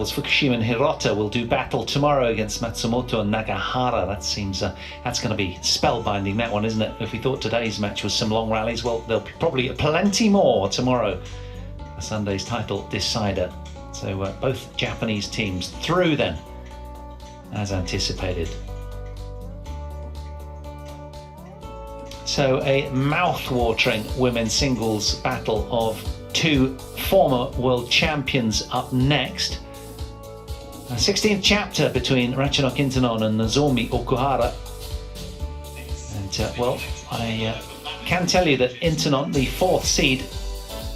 Fukushima and Hirota will do battle tomorrow against Matsumoto and Nagahara. That seems that's going to be spellbinding, that one, isn't it? If we thought today's match was some long rallies, well, there'll be probably plenty more tomorrow for Sunday's title decider. So both Japanese teams through then, as anticipated. So a mouth-watering women's singles battle of two former world champions up next. A 16th chapter between Ratchanok Intanon and Nozomi Okuhara. And well, I can tell you that Intanon, the 4th seed,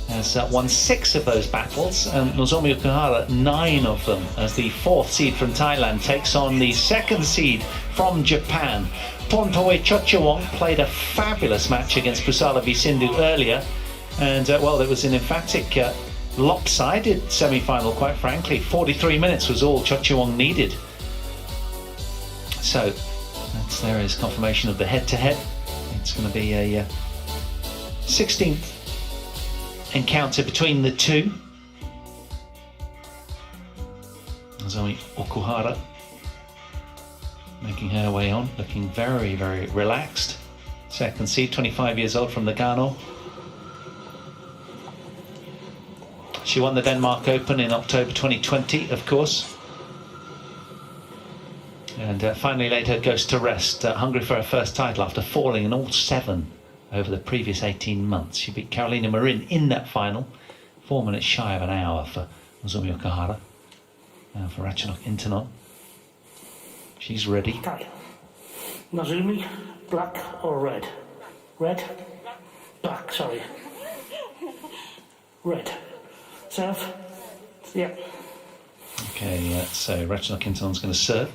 has won 6 of those battles, and Nozomi Okuhara 9 of them, as the 4th seed from Thailand takes on the 2nd seed from Japan. Pontoe Chochawong played a fabulous match against Pusala V Sindhu earlier, and well, it was an emphatic lopsided semi-final, quite frankly. 43 minutes was all Chochawong needed. So there is confirmation of the head-to-head. It's going to be a 16th encounter between the two. Nozomi Okuhara making her way on, looking very, very relaxed. 2nd seed, 25 years old, from Nagano. She won the Denmark Open in October 2020, of course. And finally laid her ghost to rest, hungry for her first title after falling in all 7 over the previous 18 months. She beat Carolina Marin in that final, 4 minutes shy of an hour for Nozomi Okuhara. Now for Ratchanok Intanon. She's ready. Okay. Nozomi, black or red? Red? Black, sorry. Red. Serve? Yeah. Okay, so Ratchanok Intanon's going to serve.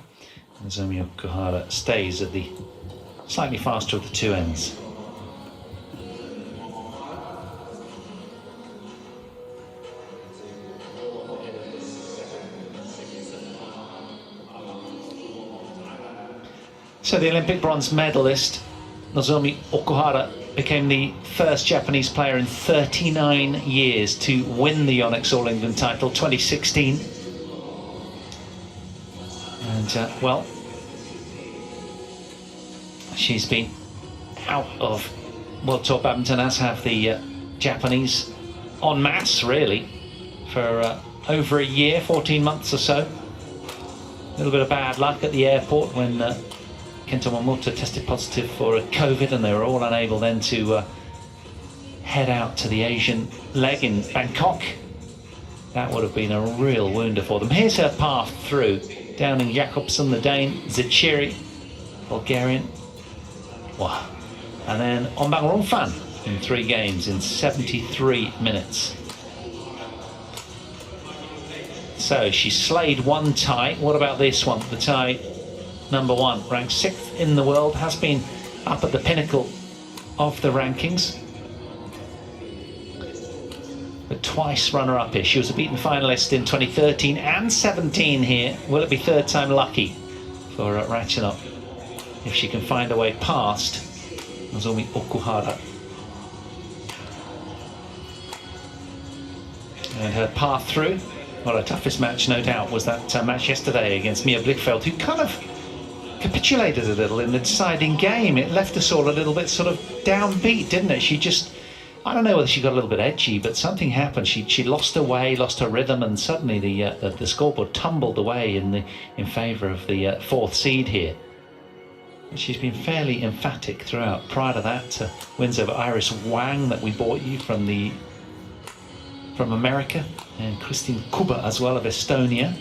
Nozomi Okuhara stays at the slightly faster of the two ends. So the Olympic bronze medalist, Nozomi Okuhara, became the first Japanese player in 39 years to win the YONEX All England title, 2016. And, well, she's been out of World Tour badminton, as have the Japanese en masse, really, for over a year, 14 months or so. A little bit of bad luck at the airport when Kento Momota tested positive for COVID, and they were all unable then to head out to the Asian leg in Bangkok. That would have been a real wounder for them. Here's her path through. Downing Jakobsen, the Dane, Zachiri, Bulgarian. Wow. And then Ombang Rongfan in 3 games in 73 minutes. So she slayed one Thai. What about this one? The Thai number 1, ranked 6th in the world, has been up at the pinnacle of the rankings, but twice runner-up-ish. She was a beaten finalist in 2013 and 17 here. Will it be 3rd time lucky for Ratchanok if she can find a way past Nozomi Okuhara? And her path through, well, her toughest match, no doubt, was that match yesterday against Mia Blichfeld, who kind of capitulated a little in the deciding game. It left us all a little bit sort of downbeat, didn't it? She just, I don't know whether she got a little bit edgy, but something happened. She lost her way, lost her rhythm, and suddenly the scoreboard tumbled away in favour of the 4th seed here. She's been fairly emphatic throughout. Prior to that, wins over Iris Wang that we bought you from America, and Christine Kuba as well of Estonia.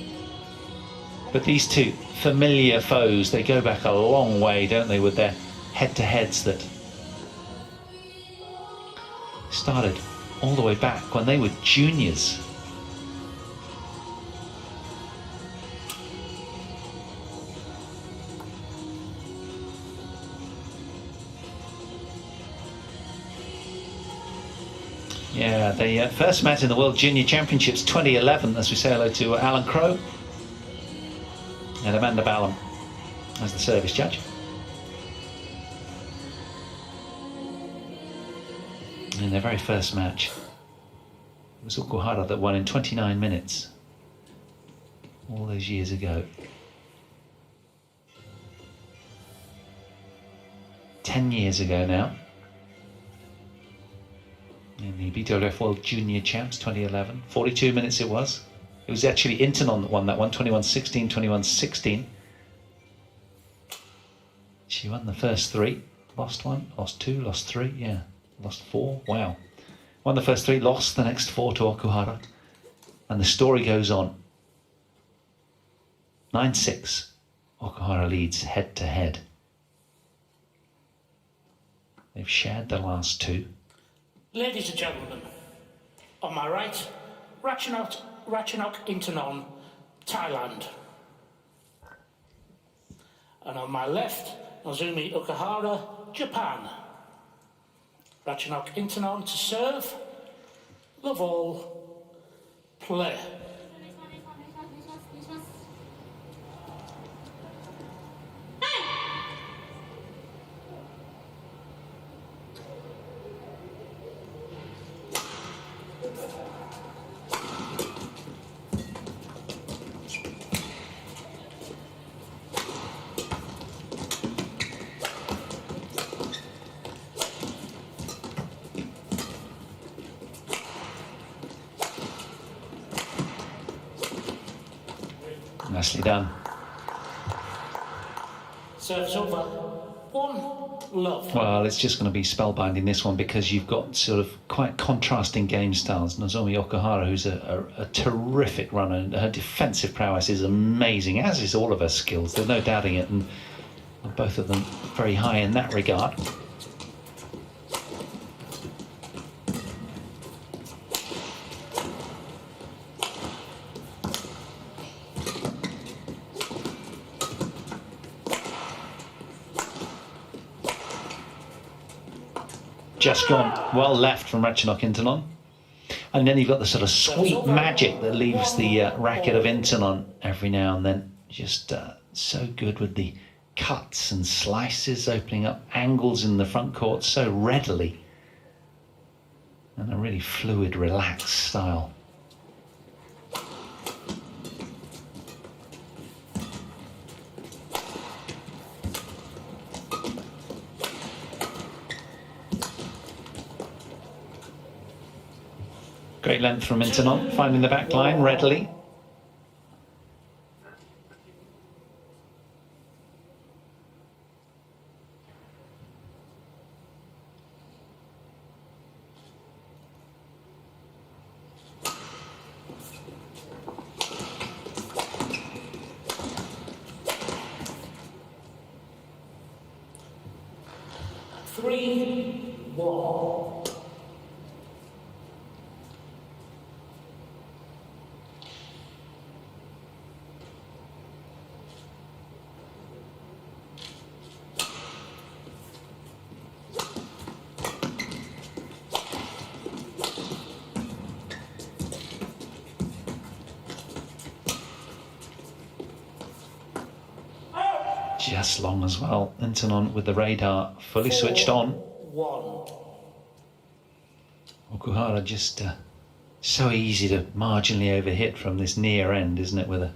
But these two familiar foes, they go back a long way, don't they, with their head-to-heads that started all the way back when they were juniors. Yeah, they first met in the World Junior Championships 2011, as we say hello to Alan Crowe and Amanda Ballum as the service judge. In their very first match, it was Okuhara that won in 29 minutes. all those years ago. 10 years ago now. In the BWF World Junior Champs 2011. 42 minutes it was. It was actually Intanon that won that one, 21-16, 21-16. She won the first 3. Lost 1, lost 2, lost 3, yeah. Lost 4, wow. Won the first 3, lost the next 4 to Okuhara. And the story goes on. 9-6. Okuhara leads head to head. They've shared the last 2. Ladies and gentlemen, on my right, Ratchanok Intanon, Thailand. And on my left, Nozomi Okuhara, Japan. Ratchanok Intanon to serve, love all, play. Nicely done. Serves over. 1 love. Well, it's just going to be spellbinding, this one, because you've got sort of quite contrasting game styles. Nozomi Okuhara, who's a terrific runner, and her defensive prowess is amazing, as is all of her skills. There's no doubting it, and both of them very high in that regard. Just gone well left from Ratchanok Intanon. And then you've got the sort of sweet magic that leaves the racket of Intanon every now and then. Just so good with the cuts and slices, opening up angles in the front court so readily. And a really fluid, relaxed style. Great length from Intanon, finding the back line readily. Three, 1. Just long as well. Intanon with the radar fully switched on. 1. Okuhara just so easy to marginally overhit from this near end, isn't it? With a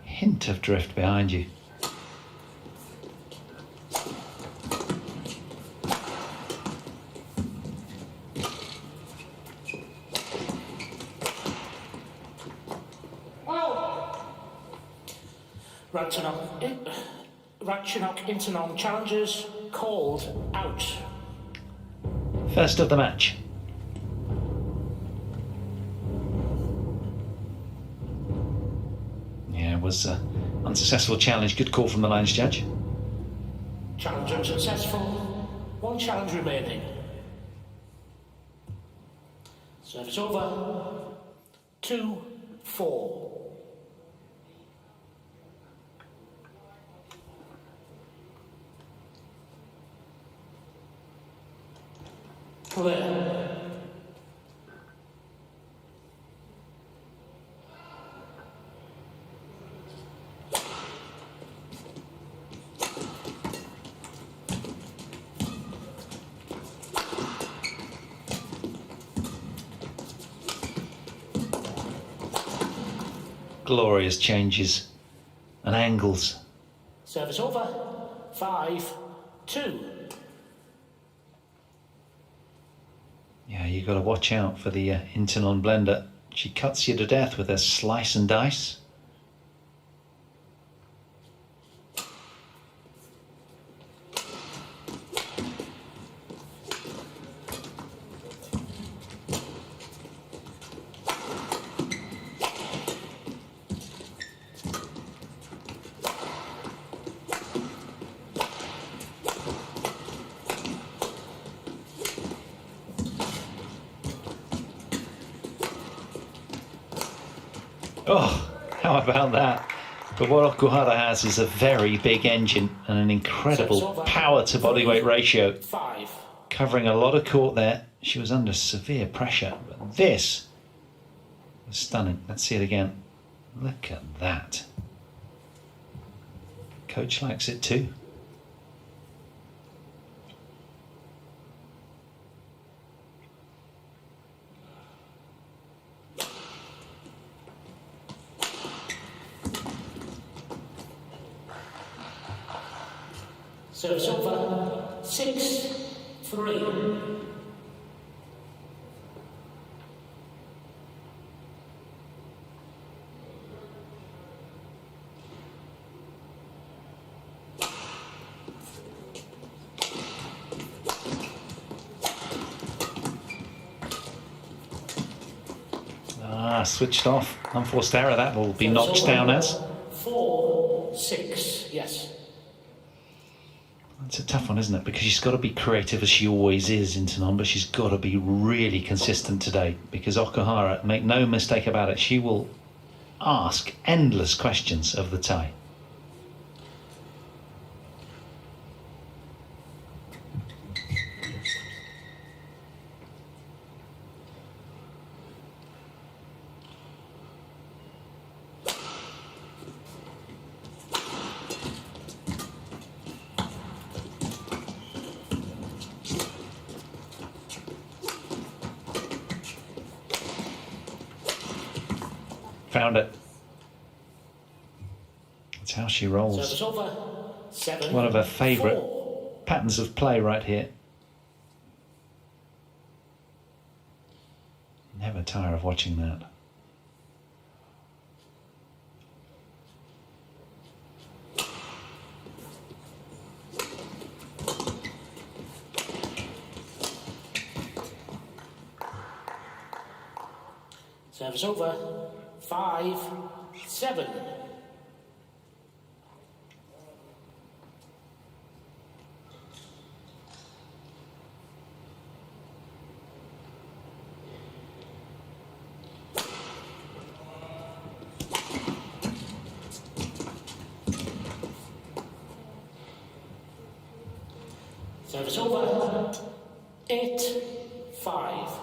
hint of drift behind you. Ratchanok Intanon challengers called out. First of the match. Yeah, it was an unsuccessful challenge. Good call from the lines judge. Challenge unsuccessful. 1 challenge remaining. Service over. 2, 4. Play. glorious changes and angles. Service over. 5-2. Yeah, you got to watch out for the Intanon blender. She cuts you to death with her slice and dice. Oh, how about that? But what Okuhara has is a very big engine and an incredible power to bodyweight ratio. 5. Covering a lot of court there. She was under severe pressure. But this was stunning. Let's see it again. Look at that. Coach likes it too. Service over. 6-3. Switched off. Unforced error, that will be notched down as. 4-6, yes. It's a tough one, isn't it? Because she's got to be creative as she always is, Intanon, but she's got to be really consistent today. Because Okuhara, make no mistake about it, she will ask endless questions of the Thai. Found it. That's how she rolls. Over. 7, One of her favourite 4. patterns of play right here. Never tire of watching that. Service over. 5-7. Service over. 8-5.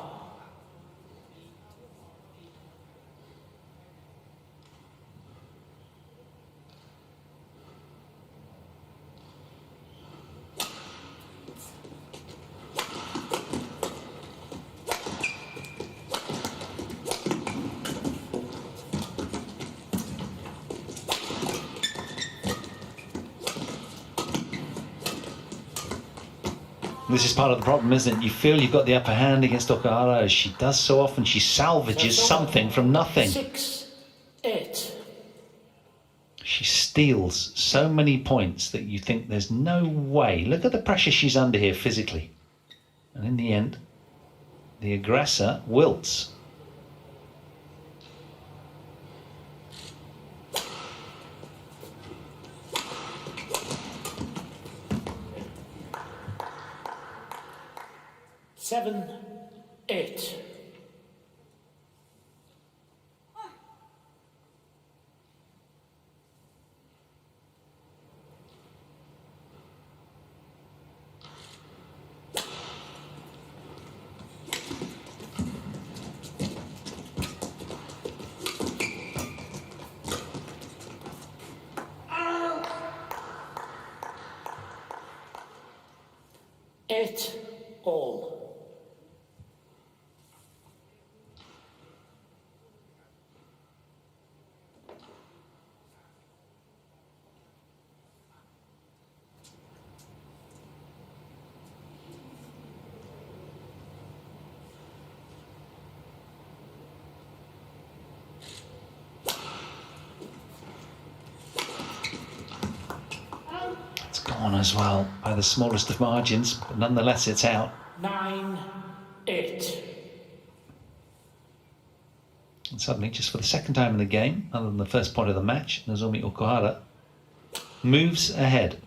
This is part of the problem, isn't it? You feel you've got the upper hand against Okuhara, as she does so often. She salvages something from nothing. 6-8. She steals so many points that you think there's no way. Look at the pressure she's under here physically. And in the end, the aggressor wilts. 7-8. Eight all. one as well by the smallest of margins, but nonetheless it's out. 9-8. And suddenly, just for the second time in the game, other than the first point of the match, Nozomi Okuhara moves ahead.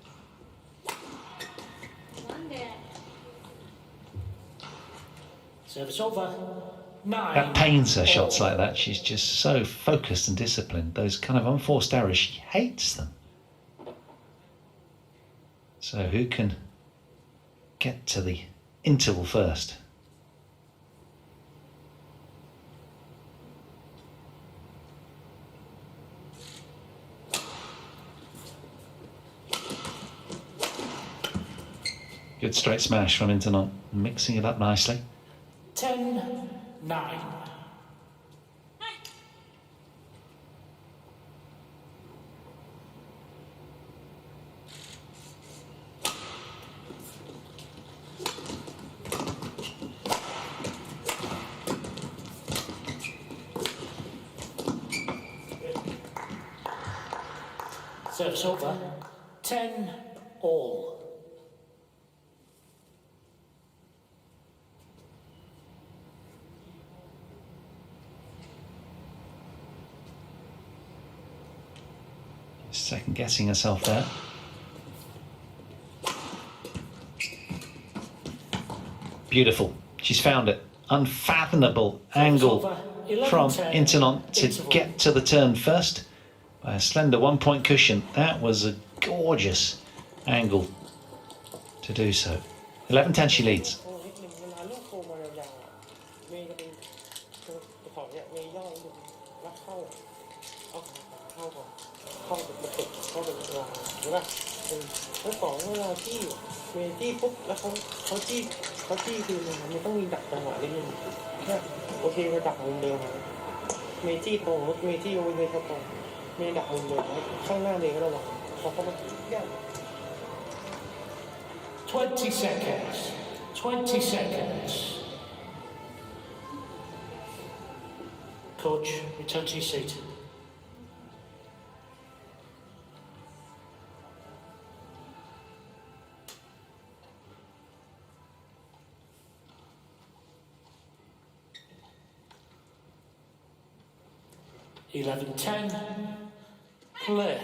Service over. 9. That pains her, shots like that. She's just so focused and disciplined. Those kind of unforced errors, she hates them. So who can get to the interval first? Good straight smash from Intanon, mixing it up nicely. 10-9. Service over. 10-all. Second guessing herself there. Beautiful. She's found it. Unfathomable angle from Intanon to get to the turn first by a slender 1-point cushion. That was a gorgeous angle to do so. 11-10 she leads. Twenty seconds. 20 seconds. Coach, return to your seat. (11-10). Clear.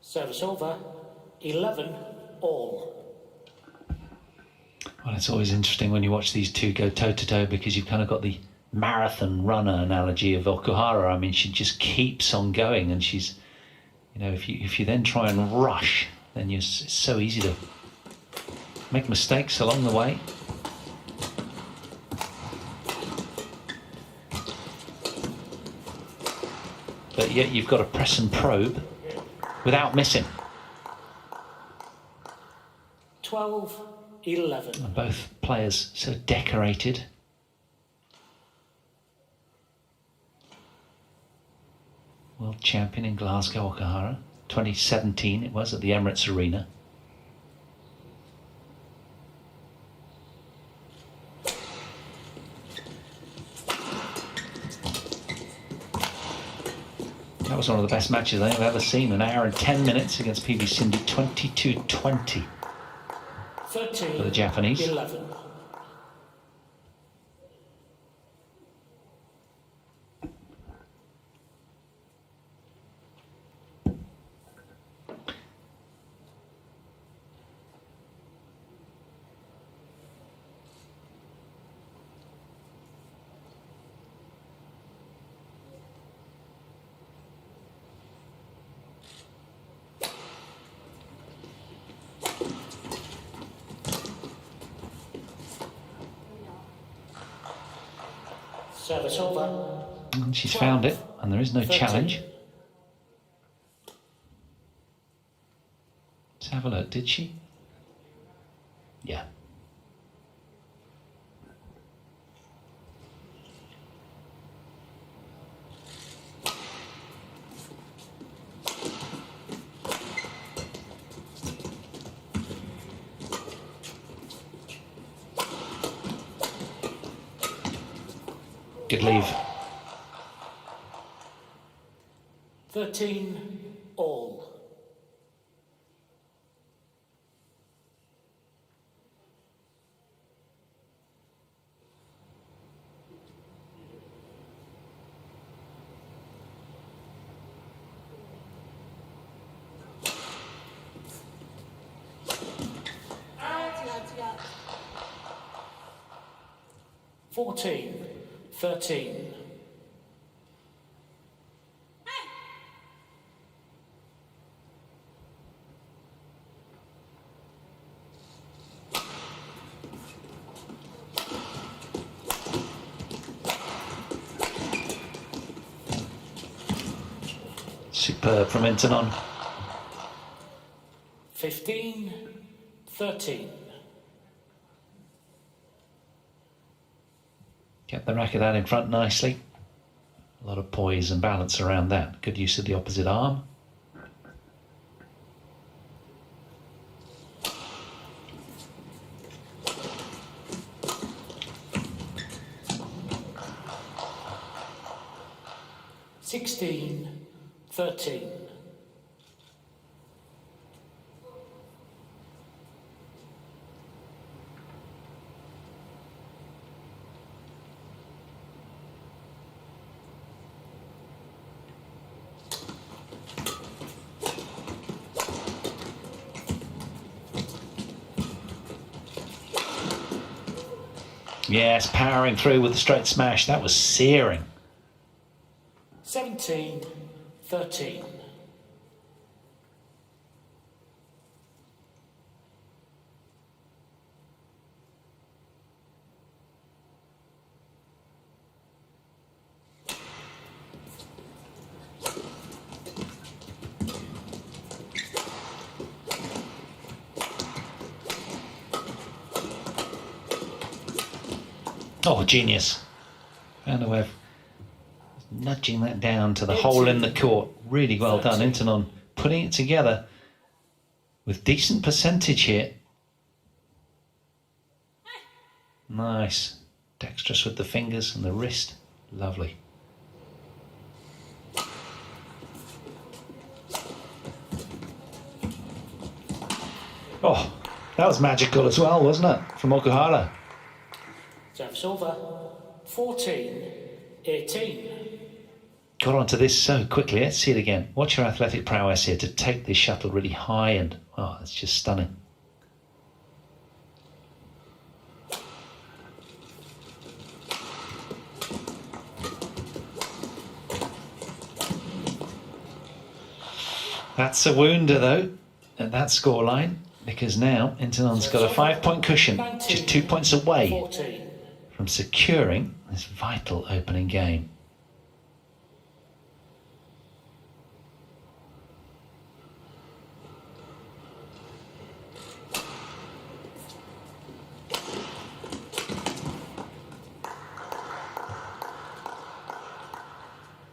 Service over. 11-all. Well, it's always interesting when you watch these two go toe-to-toe because you've kind of got the marathon runner analogy of Okuhara. I mean, she just keeps on going, and she's, you know, if you then try and rush, then it's so easy to make mistakes along the way. But yet you've got to press and probe without missing. 12-11. And both players so decorated. World champion in Glasgow, Okuhara. 2017 it was at the Emirates Arena. That was one of the best matches I've ever seen. An hour and 10 minutes against PV Cindy, 22-20 for the Japanese. 13-11. Service over. And she's found it, and there is no 13. challenge. Let's have a look, did she? Yeah. Good leave. 13 all. Yeah. 14-13. Superb from Intanon. 15-13. Kept the racket out in front nicely. A lot of poise and balance around that. Good use of the opposite arm. Sixteen, 13. Yes, powering through with the straight smash. That was searing. 17-13. Oh, genius. Found a way of nudging that down to the hole in the court. Really well done, Intanon. Putting it together with decent percentage here. Nice. Dexterous with the fingers and the wrist. Lovely. Oh, that was magical as well, wasn't it? From Okuhara. Service over. 14-18. Got onto this so quickly. Let's see it again. Watch your athletic prowess here to take this shuttle really high and, oh, it's just stunning. That's a wounder though at that scoreline, because now Intanon's got a 5-point cushion, just 2 points away 14. from securing this vital opening game.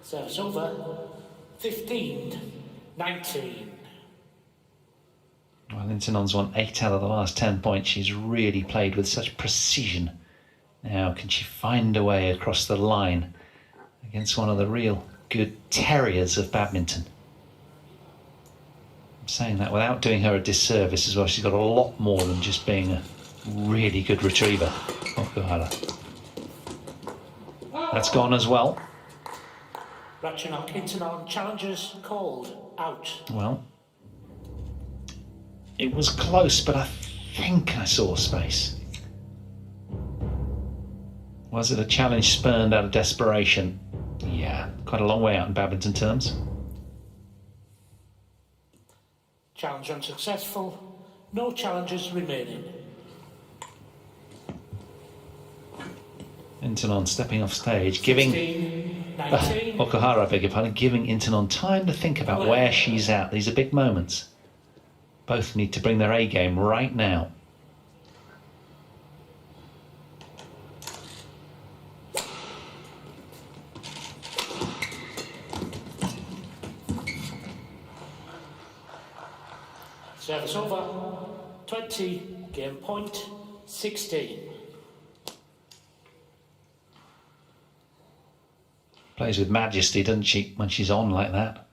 Service over. 15-19. Well, Intanon's won 8 out of the last 10 points. She's really played with such precision. Now, can she find a way across the line against one of the real good terriers of badminton? I'm saying that without doing her a disservice as well. She's got a lot more than just being a really good retriever. Okuhara. That's gone as well. Ratchanok Intanon challengers called out. Well, it was close, but I think I saw space. Was it a challenge spurned out of desperation? Yeah, quite a long way out in badminton terms. Challenge unsuccessful. No challenges remaining. Intanon stepping off stage, giving 16-19. Okuhara, I beg your pardon, giving Intanon time to think about where she's at. These are big moments. Both need to bring their A game right now. Service over. 20, game point, 16. Plays with majesty, doesn't she, when she's on like that?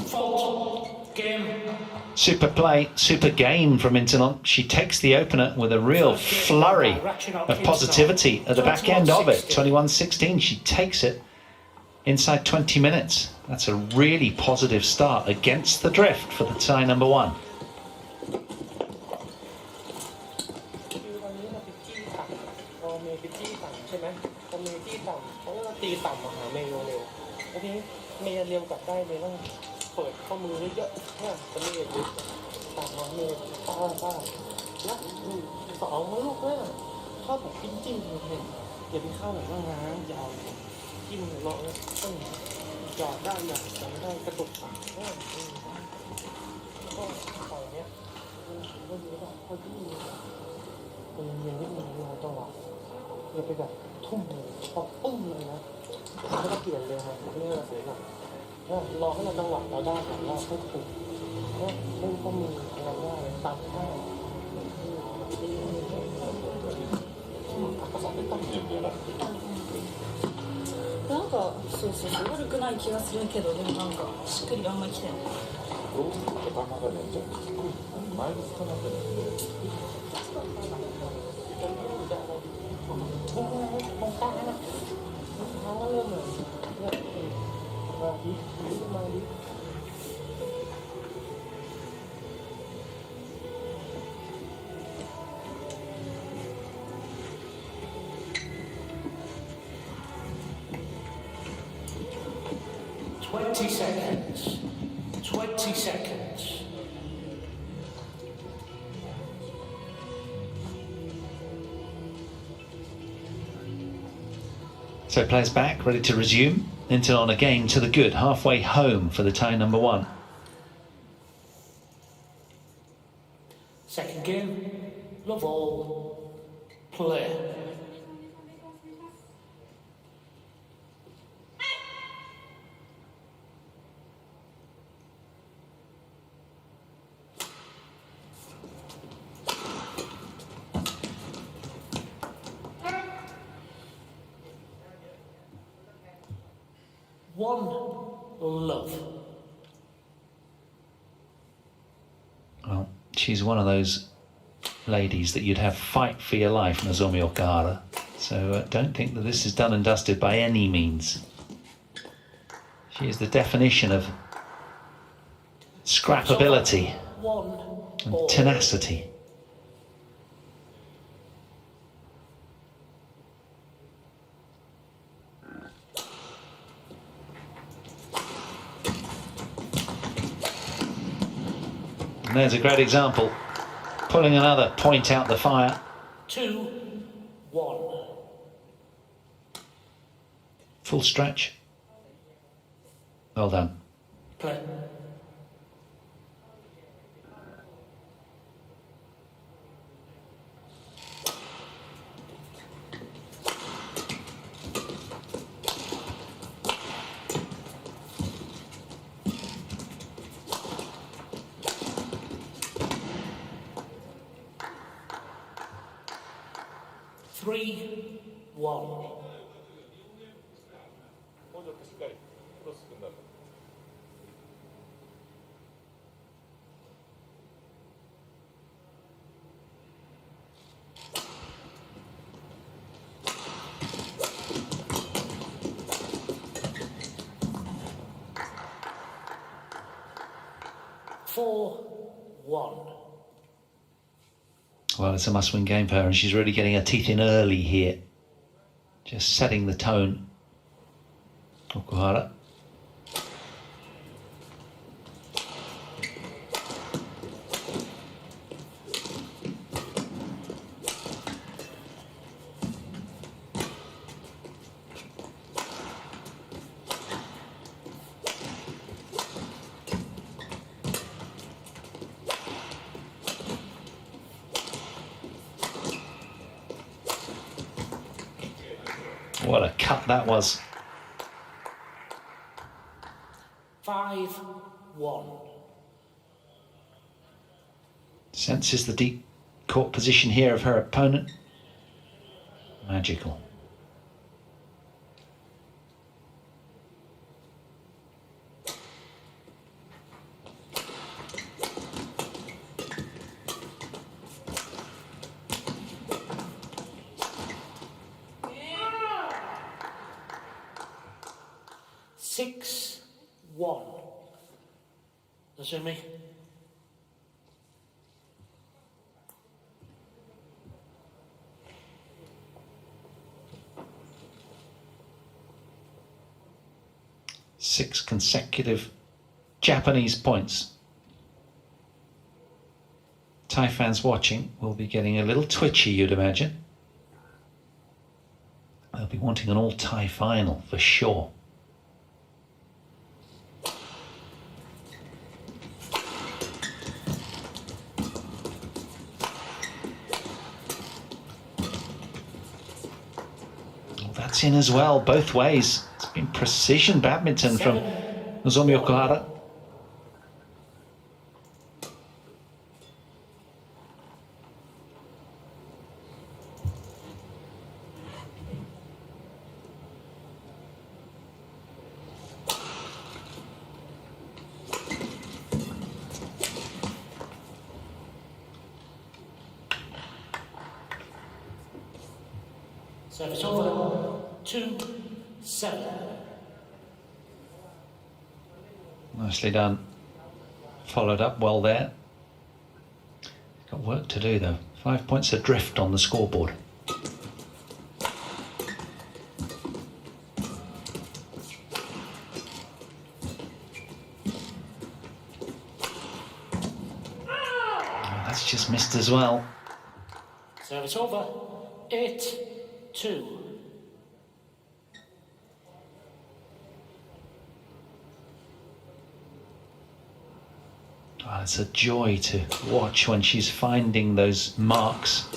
Fault. Game. Super play, super game from Intanon. She takes the opener with a real flurry of positivity at the back end of it. 21-16, she takes it inside 20 minutes. That's a really positive start against the drift for the tie number one. เปิดข้อมือเยอะๆเนี่ยจะมีอย่างนี้ตามมาเนี่ยป้าแล้วสองลูกเนี่ยเข้าแบบจิ้มเลยอย่าไปเข้าแบบว่าง้างยาวจิ้มเลาะแล้วต้องจอดได้อย่างจำได้กระตุกปากก็ปล่อยเนี้ยก็มีแบบพอดีมันเย็นนิดนึงรอจังหวะอย่าไปแบบทุ่มเลยพอปึ้งเลยนะแล้วก็เปลี่ยนเลยครับเรื่องอะไรแบบรอให้เราจังหวะเราได้ก่อนเราค่อยถูกไม่ก็มีอะไรว่าตามข้าวなんかそう悪くない気がするけどでもなんかしっくりあんまりきてない。รู้แต่ตามมากันเนี่ยจะไม้ก็ต้องเป็นมองตานะมองเริ่มเลยมาดิมาดิ 20 seconds. 20 seconds. So players back, ready to resume. Intanon again to the good, halfway home for the tie number one. Second game. Love all. Play. One love. Well, she's one of those ladies that you'd have fight for your life, Nozomi Okuhara. So don't think that this is done and dusted by any means. She is the definition of scrapability and tenacity. And there's a great example, pulling another point out the fire. 2-1. Full stretch. Well done. Play. Three, one. Four, one. Well, it's a must-win game for her, and she's really getting her teeth in early here. Just setting the tone. Okuhara. What a cut that was. 5-1. Senses the deep court position here of her opponent. Magical. Six, 1. Nozomi. Six consecutive Japanese points. Thai fans watching will be getting a little twitchy, you'd imagine. They'll be wanting an all-Thai final for sure. That's in as well, both ways. It's been precision badminton from Nozomi Okuhara. Service over. 2-7. Nicely done. Followed up well there. Got work to do though. 5 points adrift on the scoreboard. Oh, that's just missed as well. Service over. 8-2. Oh, it's a joy to watch when she's finding those marks.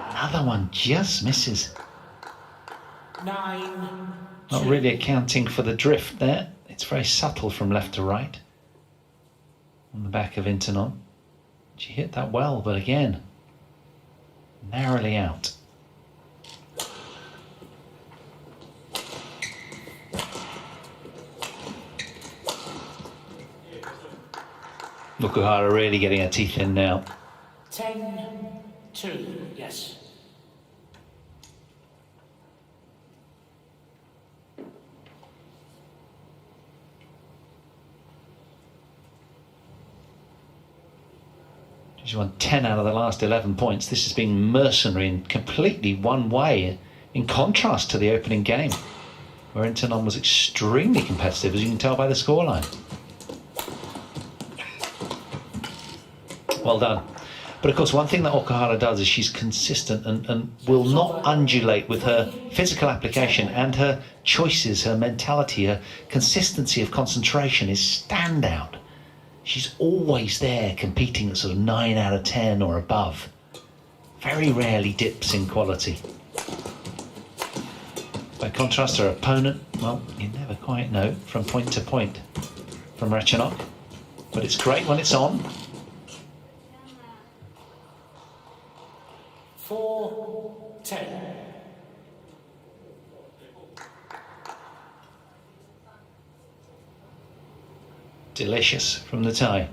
Another one just misses. 9-2. Not really accounting for the drift there. It's very subtle from left to right. On the back of Intanon. She hit that well, but again, narrowly out. Okuhara really getting her teeth in now. 10-2. Yes. She's won 10 out of the last 11 points. This has been mercenary and completely one way, in contrast to the opening game, where Intanon was extremely competitive, as you can tell by the scoreline. Well done. But of course, one thing that Okuhara does is she's consistent and will not undulate with her physical application, and her choices, her mentality, her consistency of concentration is standout. She's always there competing at sort of 9 out of 10 or above. Very rarely dips in quality. By contrast, her opponent, well, you never quite know from point to point from Ratchanok. But it's great when it's on. 4-10. Delicious from the Thai.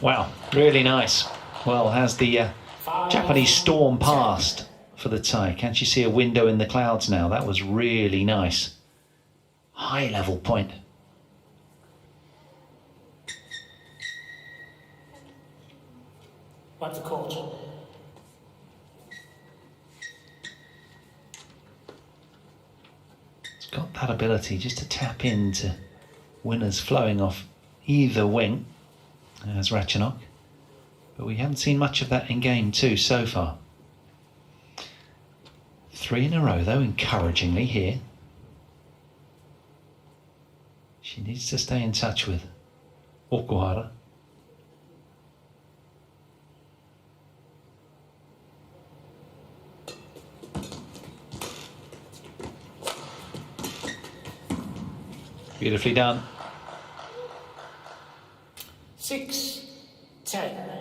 Wow, really nice. Well, has the Japanese storm passed for the Thai? Can't you see a window in the clouds now? That was really nice. High level point. Back to court. It's got that ability just to tap into winners flowing off either wing, as Ratchanok. But we haven't seen much of that in game two so far. 3 in a row, though, encouragingly here. She needs to stay in touch with Okuhara. Beautifully done. 6-10.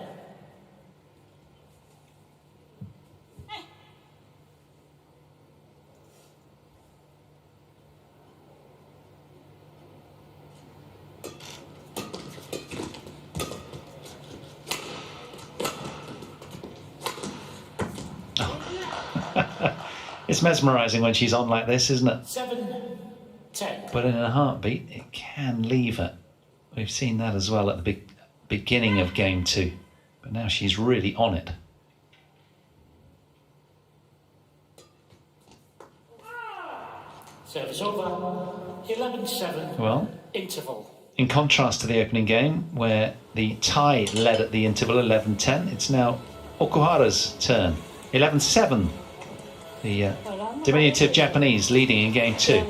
It's mesmerising when she's on like this, isn't it? 7-10. But in a heartbeat, it can leave her. We've seen that as well at the beginning of game 2. But now she's really on it. Service over. 11-7. Well, Interval. in contrast to the opening game, where the tie led at the interval 11-10, it's now Okuhara's turn. 11-7. The diminutive Japanese leading in game 2.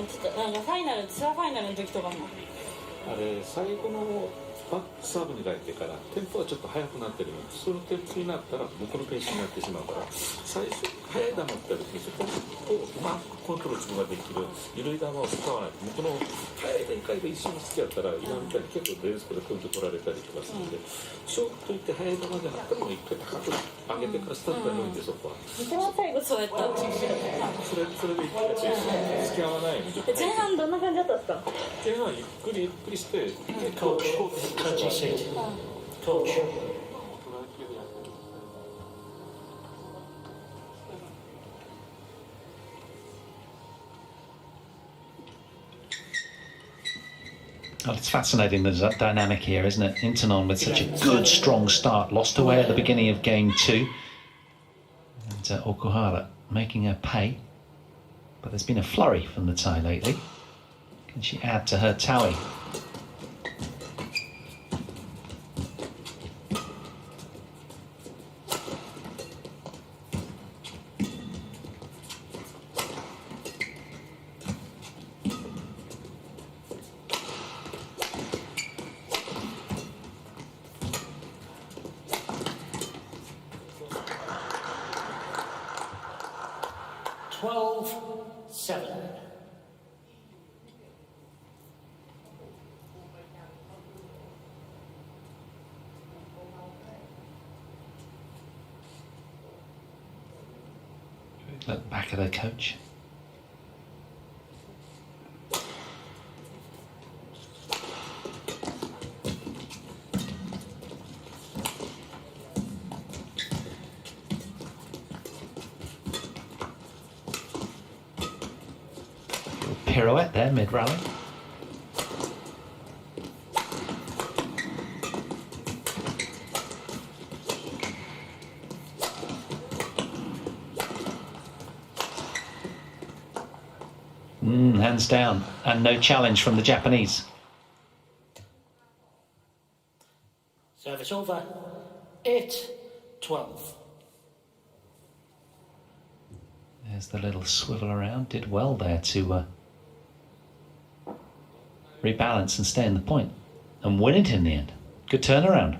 あれ最後のバックサーブに入ってからテンポがちょっと速くなってるので、そのテンポになったら向こうのペースになってしまうから、最初速い球を打った時にそこをうまくコントロールすることができる緩い球を使わないと、向こうの速い展開が一瞬好きやったら今みたいに結構レースでポイント取られたりとかするので、勝負といって速い球じゃなくても一回高く上げてからスタートが良いんで、そこは一番最後そうやったそれで一回ペース付き合わないように前半どんな感じだったんですか？前半ゆっくりして Coach, touch your seat. Coach. Oh, it's fascinating, the dynamic here, isn't it? Intanon with such a good, strong start, lost away at the beginning of game 2. And Okuhara making her pay. But there's been a flurry from the tie lately. Can she add to her tally? Look back at her coach. Little pirouette there mid-rally. Hands down, and no challenge from the Japanese. Service over. 8-12. There's the little swivel around. Did well there to rebalance and stay in the point and win it in the end. Good turnaround.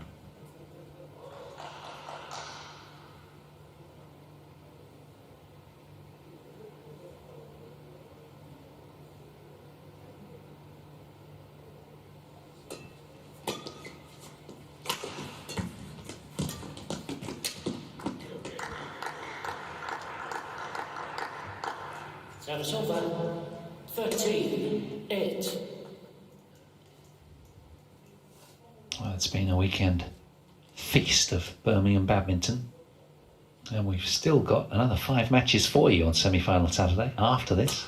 Service over. 13-8. Well, it's been a weekend feast of Birmingham badminton. And we've still got another 5 matches for you on semi-final Saturday after this.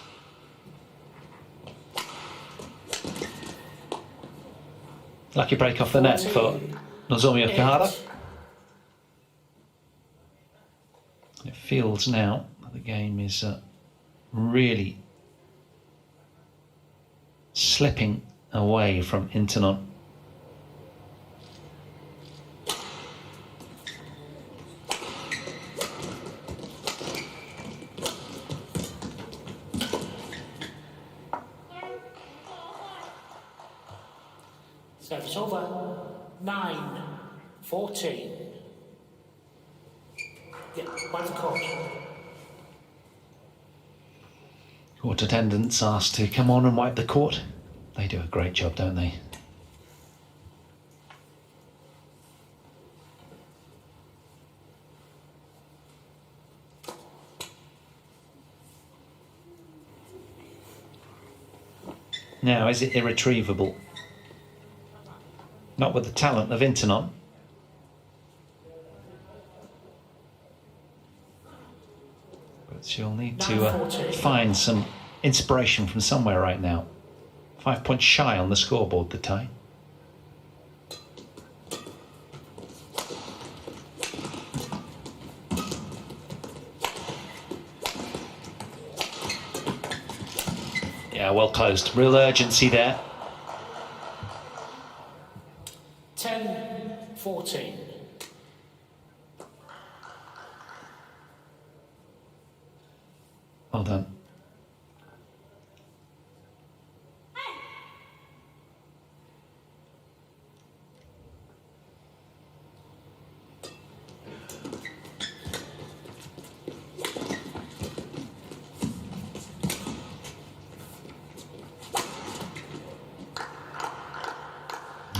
Lucky break off the net for Nozomi Okuhara. It feels now that the game is really slipping away from Intanon. Service over. 9-14. Yeah, by the court. Court attendants asked to come on and wipe the court. They do a great job, don't they? Now, is it irretrievable? Not with the talent of Intanon. But she'll need to find some inspiration from somewhere right now. 5 points shy on the scoreboard, the tie. Yeah, well closed. Real urgency there. 10-14. Well done.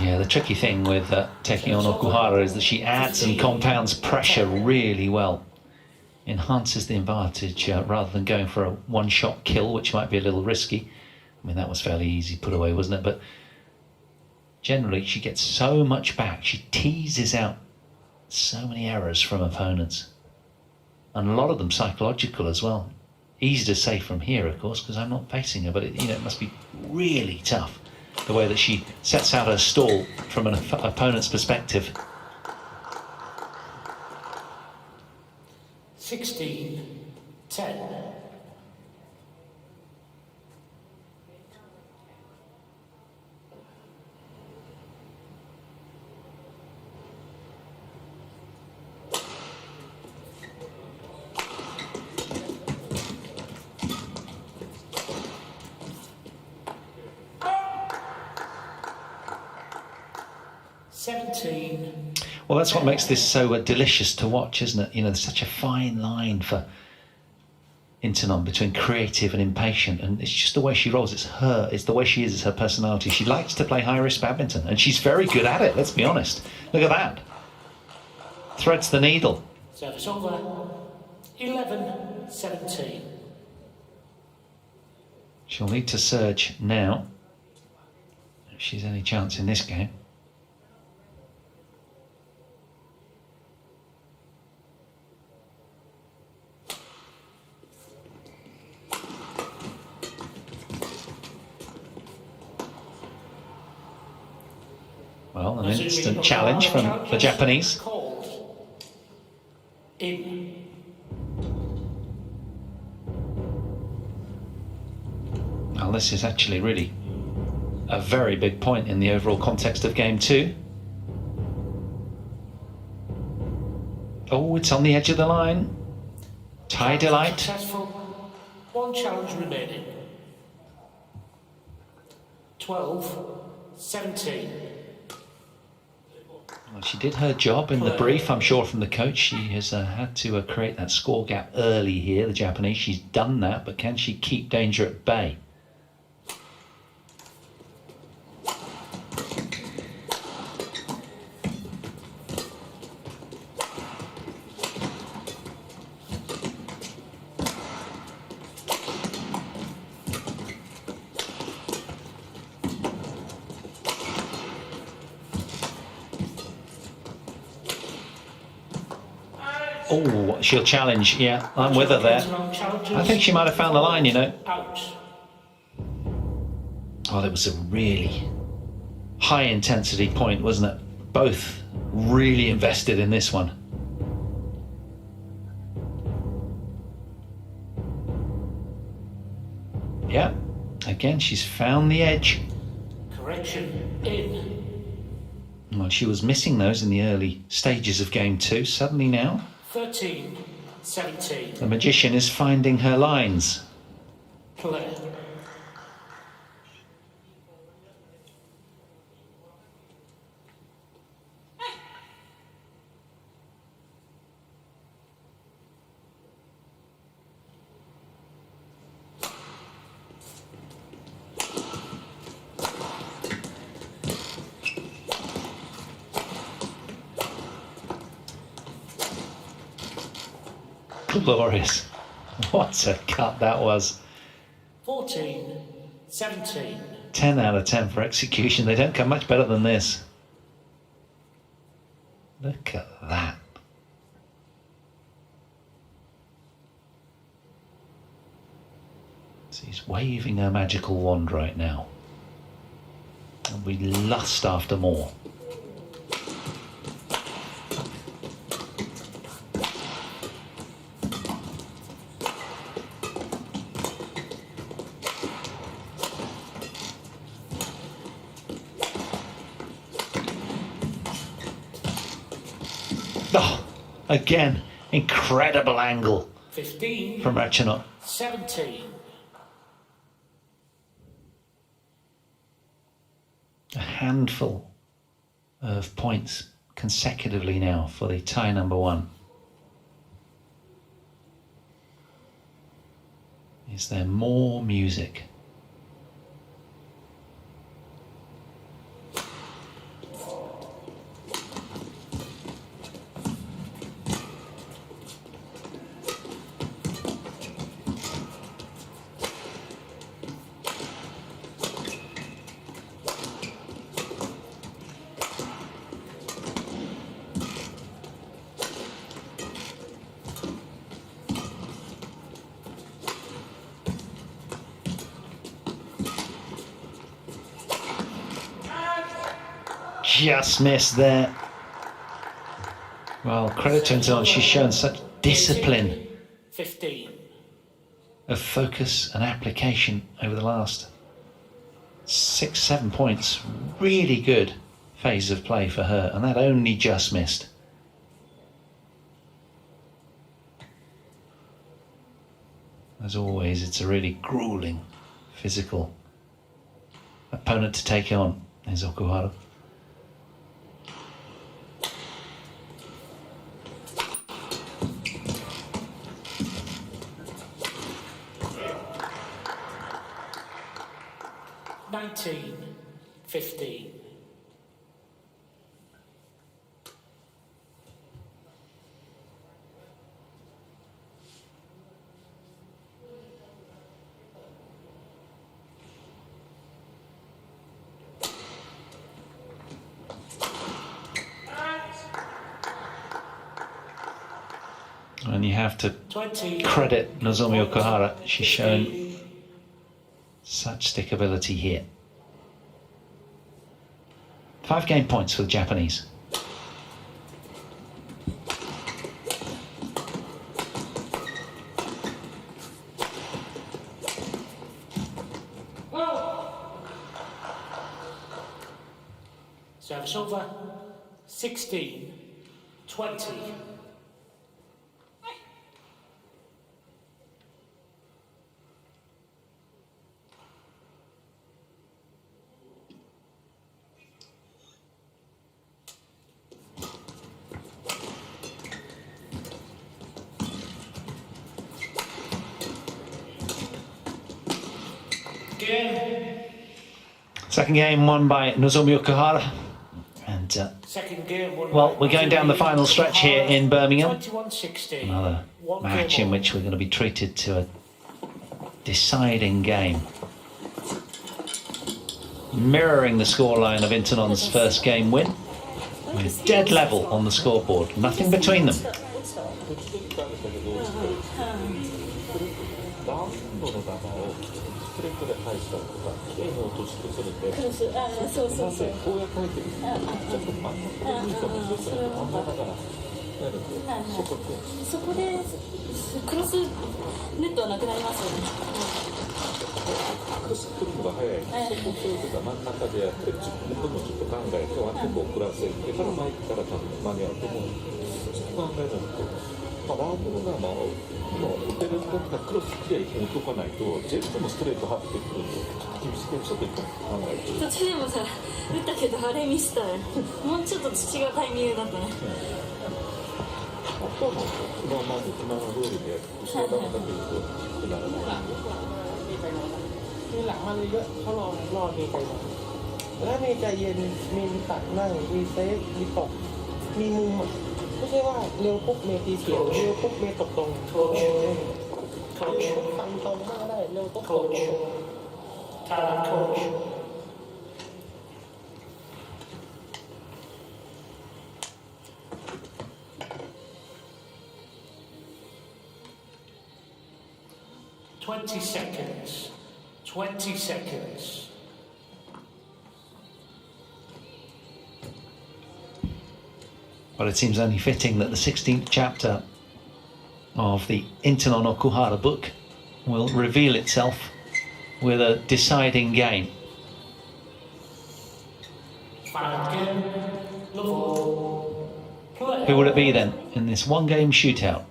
Yeah, the tricky thing with taking on Okuhara is that she adds and compounds pressure really well. Enhances the advantage rather than going for a one-shot kill, which might be a little risky. I mean, that was fairly easy put away, wasn't it? But generally, she gets so much back. She teases out so many errors from opponents. And a lot of them psychological as well. Easy to say from here, of course, because I'm not facing her, but it must be really tough. The way that she sets out her stall from an opponent's perspective. 16-10. Well, that's what makes this so delicious to watch, isn't it? You know, there's such a fine line for Intanon between creative and impatient, and it's just the way she rolls. It's her, it's the way she is, it's her personality. She likes to play high-risk badminton, and she's very good at it, let's be honest. Look at that. Threads the needle. Service over. 11-17. She'll need to surge now, if she's any chance in this game. Well, an instant challenge from the Japanese. In. Well, this is actually really a very big point in the overall context of game two. Oh, it's on the edge of the line. Tie delight. Successful. One challenge remaining. 12-17. Well, she did her job in the brief, I'm sure, from the coach. She has had to create that score gap early here, the Japanese. She's done that, but can she keep danger at bay? Oh, she'll challenge. Yeah, I'm with her there. I think she might have found the line, you know. Oh, that was a really high intensity point, wasn't it? Both really invested in this one. Yeah, again, she's found the edge. Correction in. Well, she was missing those in the early stages of game two. Suddenly now, 13-17. the magician is finding her lines. Play. glorious. What a cut that was. 14-17. 10 out of 10 for execution. They don't come much better than this. Look at that. So he's waving her magical wand right now. And we lust after more. Oh, again, incredible angle 15. from Ratchanok. 17. A handful of points consecutively now for the tie number one. Is there more music? Just missed there. Well, credit to Intanon, she's shown such discipline 15. of focus and application over the last 6-7 points. Really good phase of play for her, and that only just missed. As always, it's a really grueling physical opponent to take on, is Okuhara. Nineteen. 15. And you have to 20. credit Nozomi Okuhara. She's shown such stickability here. 5 game points for the Japanese. Service over. 16. 20. Second game won by Nozomi Okuhara. And, Second game won well, by we're going down the final stretch here in Birmingham. 21-16. Another One match game in on. which we're going to be treated to a deciding game. Mirroring the scoreline of Intanon's first game win. With dead level on the scoreboard. Nothing between them. ストレートで返したりとか、円を落としてそれで、そうそうあそうそうそうこうやって書いてるんですよ。ちょっと真ん中でいいかもしれない。真ん中からやると、そこでクロスネットはなくなりますよね。クロス来るのが早い。そこそういうことは真ん中でやって自分でもちょっと考えてワンテンポ遅らせてから前から多分間に合うと思う。ちょっと考えないと、ワードがもう打てるんだったらクロスきれいに打っとかないとジェットもストレート張ってくると厳しくちょっと考えて。途中でもさ打ったけどあれミスったよ。もうちょっと違うタイミングだったね。あとはもう今のルールで後ろ側だけどってならない。มีหลังมาเลยเยอะเขารอมีใจเย็นแล้วมีใจเย็นมีตัดนั่งมีเซฟมีตกมีมุม ไม่ใช่ว่าเร็วปุ๊บเมย์ตีเขียวเร็วปุ๊บเมย์ตกตรงฟันตรงมากได้เร็วปุ๊บตกตรง Thailand coach. $20. 20 seconds. Well, it seems only fitting that the 16th chapter of the Intanon Okuhara book will reveal itself with a deciding game. Final game. Level. Play. Who will it be then in this one-game shootout?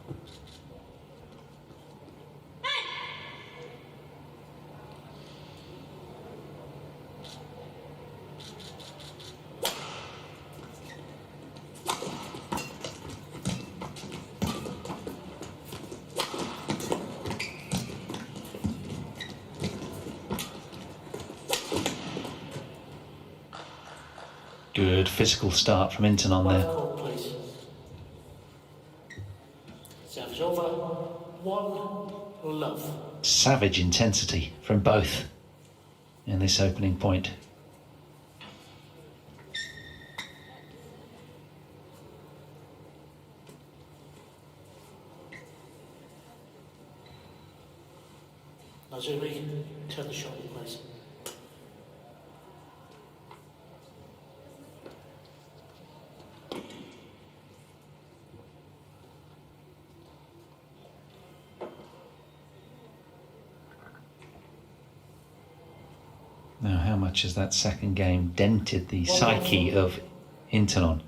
Good physical start from Intanon there. Call, please. Service over. 1 love. Savage intensity from both in this opening point. Nozomi, turn the shot, please. Now, how much has that second game dented the psyche of Intanon?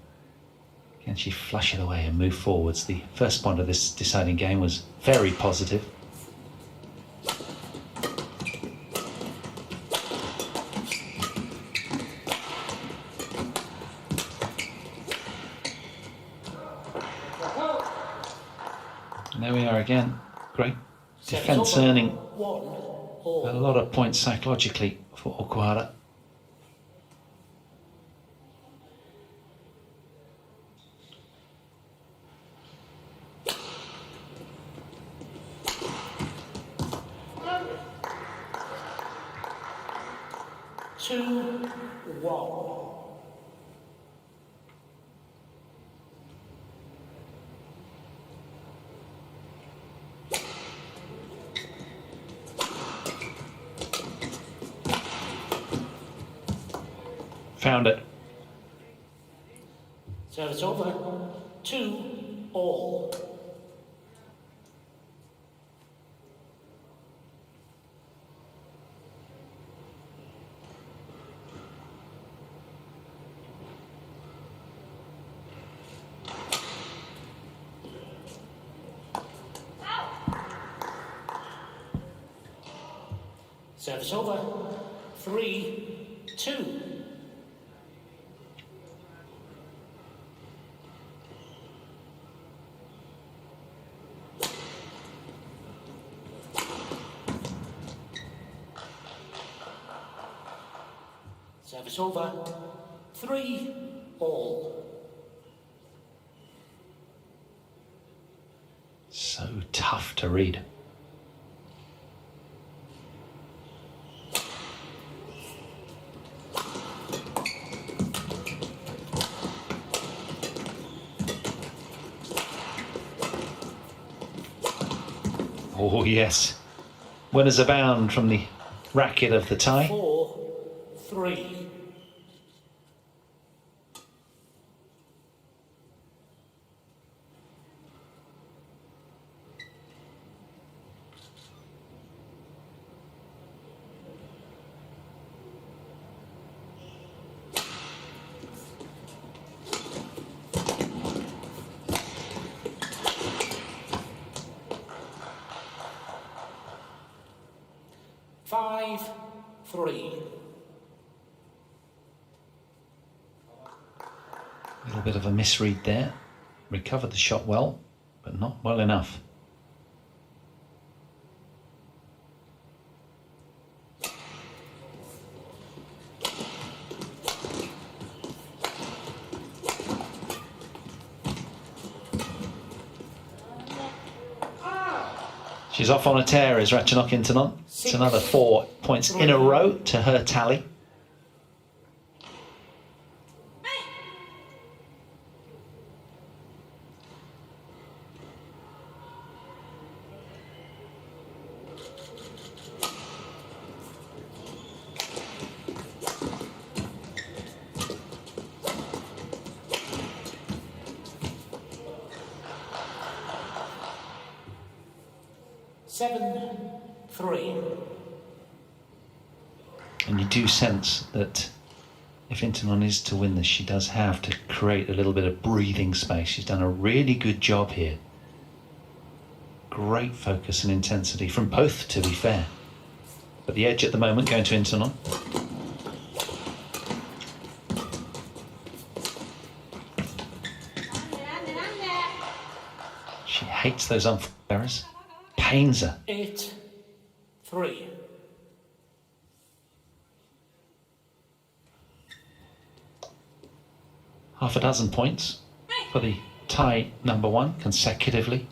Can she flush it away and move forwards? The first point of this deciding game was very positive. And there we are again. Great defence earning 1 a lot of points psychologically for Okuhara. Two, 1. Found it. Service over. 2-all. Service over. 3-2. Service over. 3-all. So tough to read. Oh yes, winners abound from the racket of the tie. 4-3. Five, 3. A little bit of a misread there. Recovered the shot well, but not well enough. She's off on a tear, is Ratchanok Intanon. It's another 4 points in a row to her tally. And you do sense that if Intanon is to win this, she does have to create a little bit of breathing space. She's done a really good job here. Great focus and intensity from both, to be fair. But the edge at the moment going to Intanon. She hates those unforced errors. Pains her. 8-3. Half a dozen points for the tie number 1 consecutively.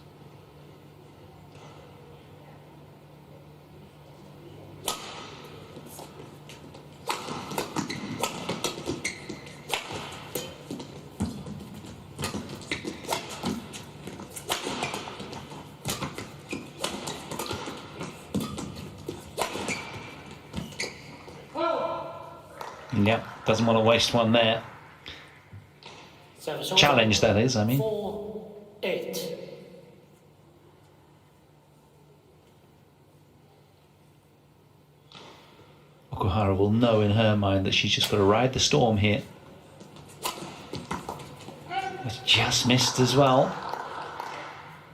Yep, doesn't want to waste one there. Challenge, that is, I mean. 4-8. Okuhara will know in her mind that she's just got to ride the storm here. It's just missed as well.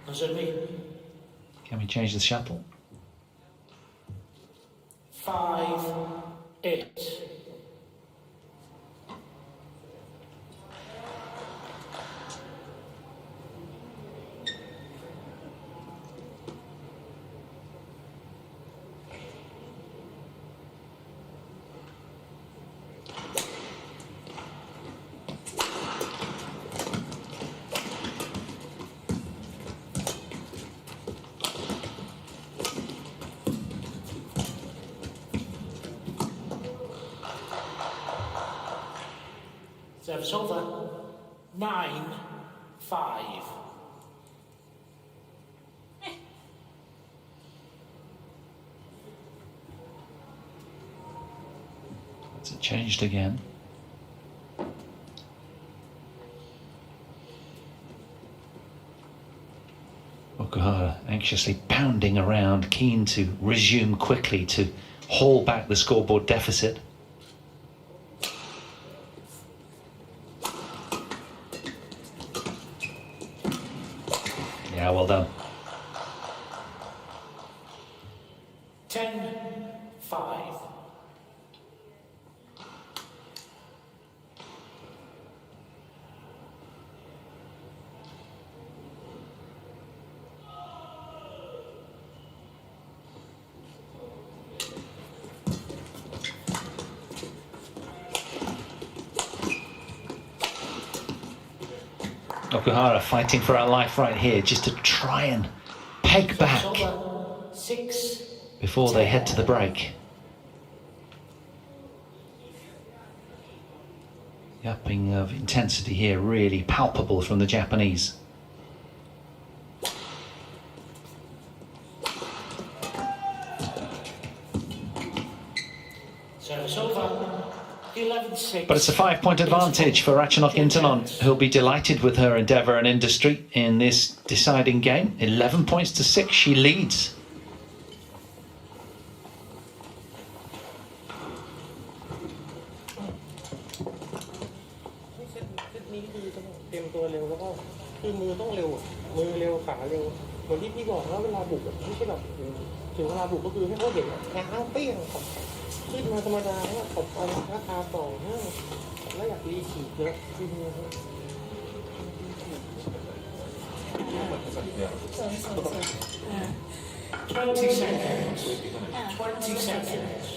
Nozomi. Can we change the shuttle? 5-8. Service over. 9-5. It's changed again. Okuhara anxiously pounding around, keen to resume quickly to haul back the scoreboard deficit. Yeah, well done. 10-5. Okuhara fighting for her life right here, just to try and peg back before they head to the break. The upping of intensity here really palpable from the Japanese. Service over. 11-6. But it's a 5-point advantage for Ratchanok Intanon, who'll be delighted with her endeavour and industry in this deciding game. 11 points to 6, she leads. Twenty seconds. 20 seconds.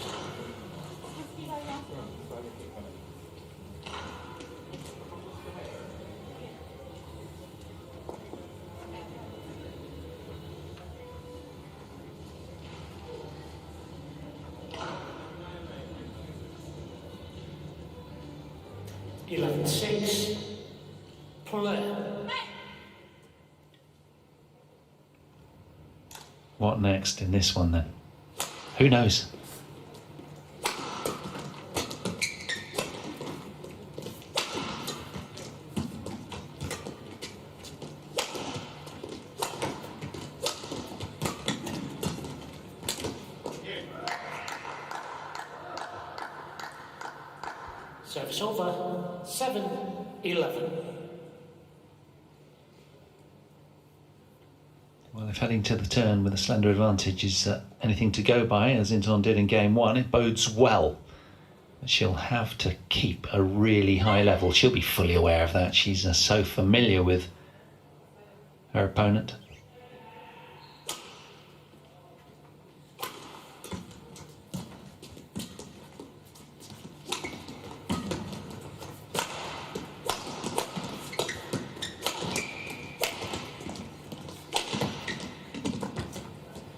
11-6. Play. What next in this one then? Who knows? Service over. 7-11. Well, if heading to the turn with a slender advantage is anything to go by, as Intanon did in game one, it bodes well. But she'll have to keep a really high level. She'll be fully aware of that. She's so familiar with her opponent.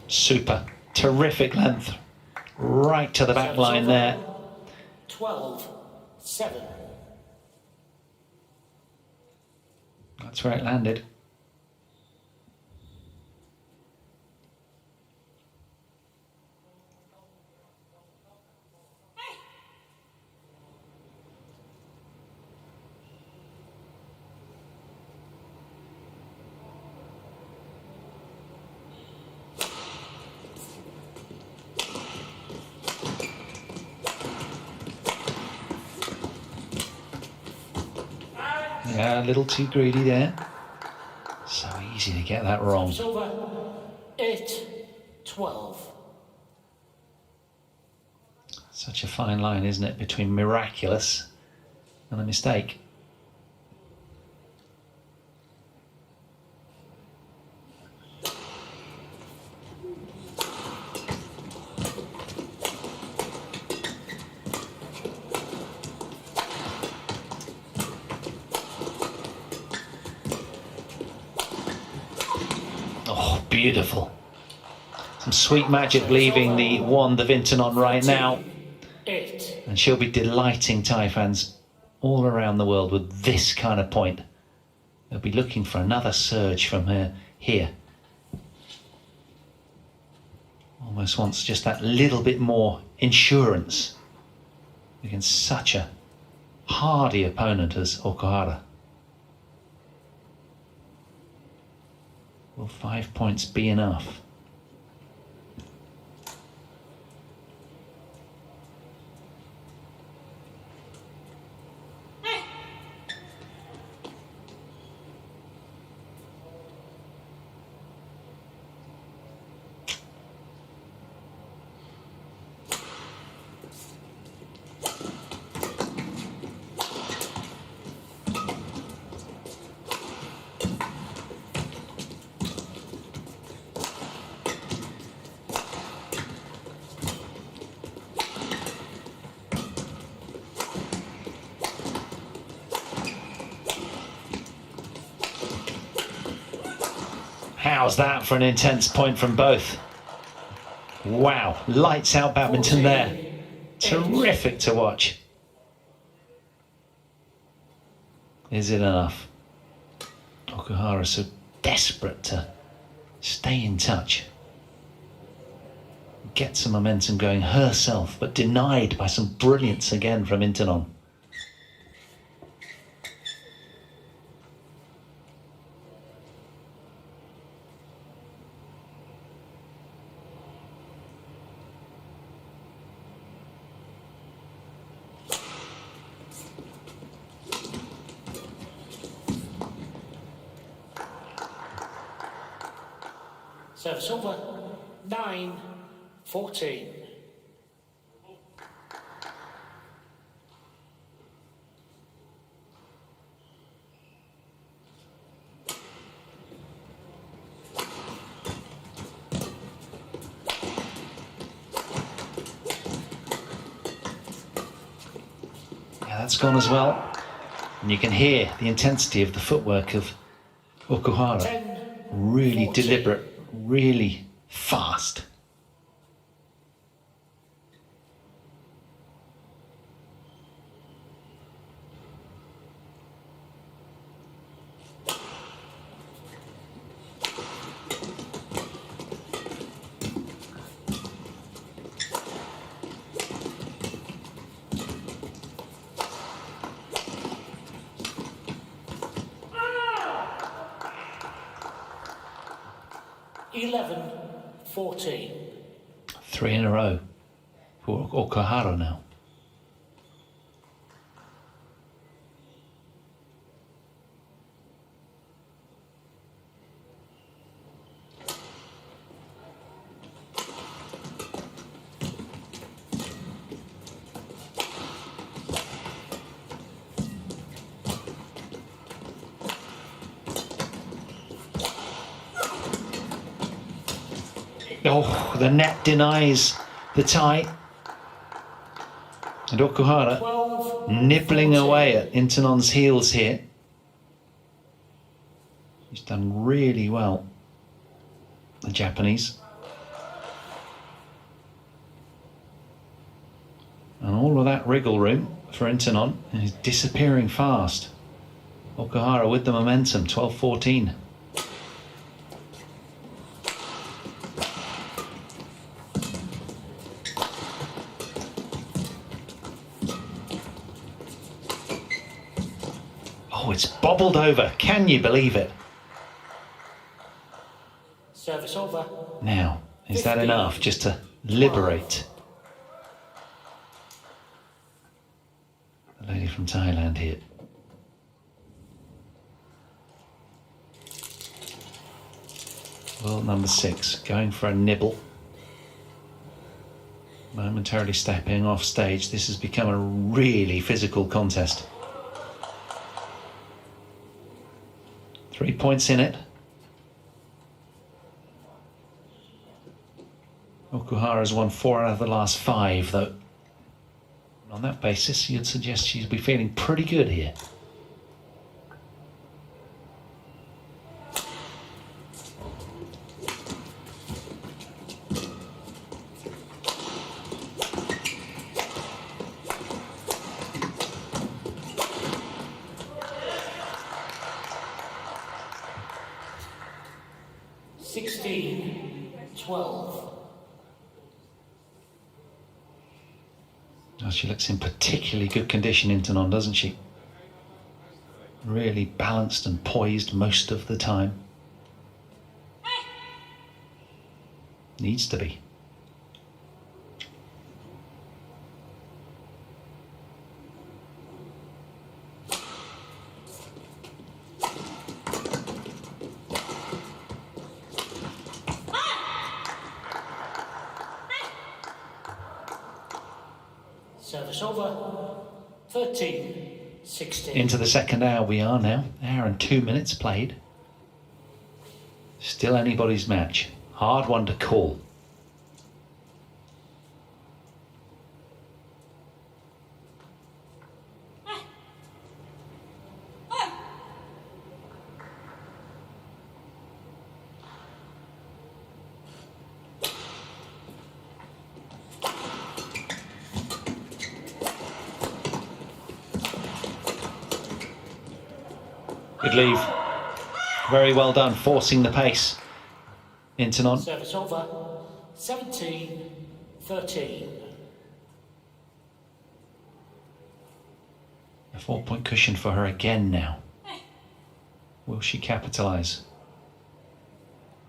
Super. Terrific length. Right to the back line there. 12-7. That's where it landed. Yeah, a little too greedy there. So easy to get that wrong. It's over. 8-12. Such a fine line, isn't it, between miraculous and a mistake. Oh, beautiful. Some sweet magic leaving the wand of Intanon right now. 8. And she'll be delighting Thai fans all around the world with this kind of point. They'll be looking for another surge from her here. Almost wants just that little bit more insurance against such a hardy opponent as Okuhara. Will 5 points be enough? How's that for an intense point from both? Wow, lights out badminton there. Terrific to watch. Is it enough? Okuhara so desperate to stay in touch. Get some momentum going herself, but denied by some brilliance again from Intanon. Service over. 9-14. Yeah, that's gone as well. And you can hear the intensity of the footwork of Okuhara. Really deliberate, really fast. 11-14. 3 in a row for Okuhara now. Oh, the net denies the tie. And Okuhara 12, nibbling 14. away at Intanon's heels here. He's done really well, the Japanese. And all of that wriggle room for Intanon is disappearing fast. Okuhara with the momentum, 12-14. Oh, it's bobbled over. Can you believe it? Service over. Now, is that 15. enough just to liberate the lady from Thailand here? World number 6, going for a nibble. Momentarily stepping off stage. This has become a really physical contest. 3 points in it. Okuhara's won 4 out of the last 5, though. On that basis, you'd suggest she'd be feeling pretty good here. She looks in particularly good condition, Intanon, doesn't she? Really balanced and poised most of the time. Needs to be. Service over. 13-16. Into the second hour we are now. Hour and 2 minutes played. Still anybody's match. Hard one to call. Good leave. Very well done, forcing the pace. Intanon. Service over. 17-13. A 4-point cushion for her again now. Will she capitalise?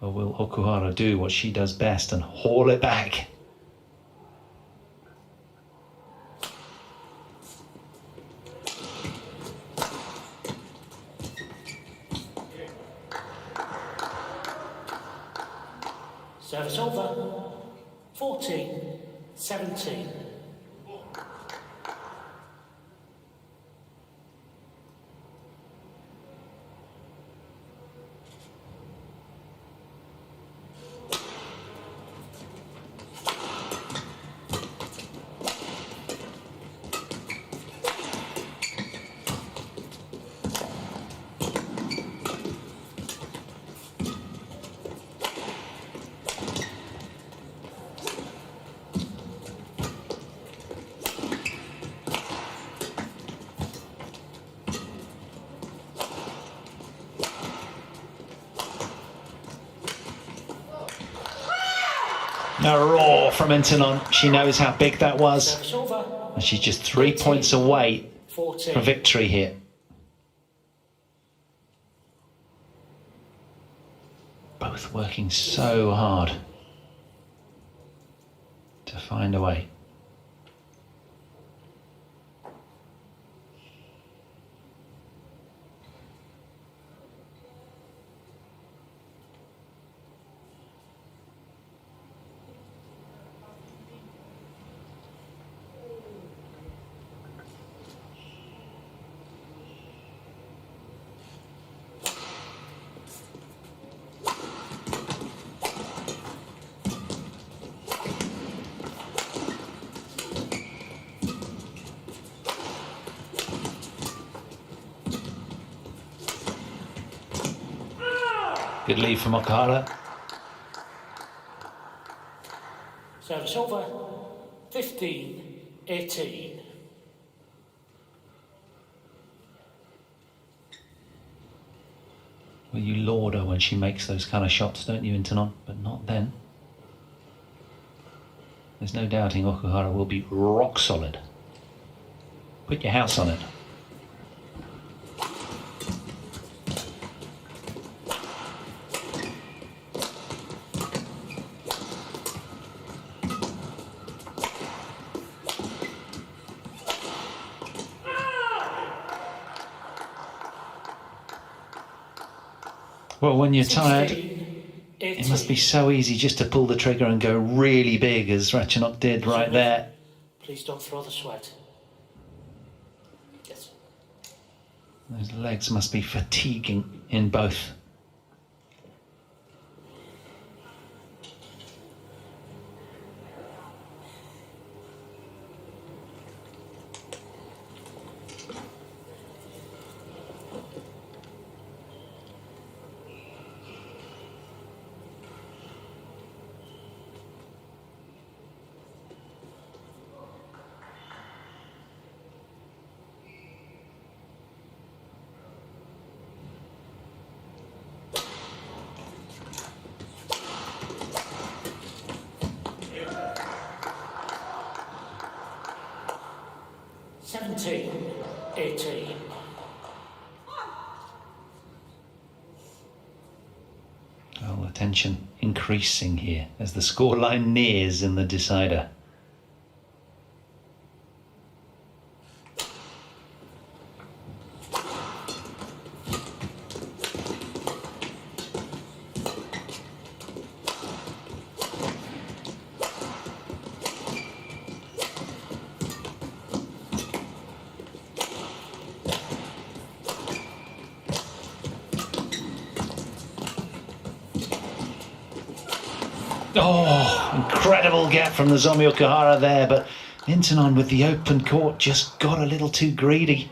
Or will Okuhara do what she does best and haul it back? Service over. 14-17. A roar from Intanon. She knows how big that was. Service over. And she's just 3 points away 14. from victory here. Both working so hard to find a way. Good lead from Okuhara. Service over. 15-18. Well, you laud her when she makes those kind of shots, don't you, Intanon? But not then. There's no doubting Okuhara will be rock solid. Put your house on it. Well, when you're tired, it must be so easy just to pull the trigger and go really big, as Ratchanok did right there. Please don't throw the sweat. Yes. Those legs must be fatiguing in both. Well, the tension increasing here as the scoreline nears in the decider. Oh, incredible gap from Nozomi Okuhara there, but Intanon with the open court just got a little too greedy.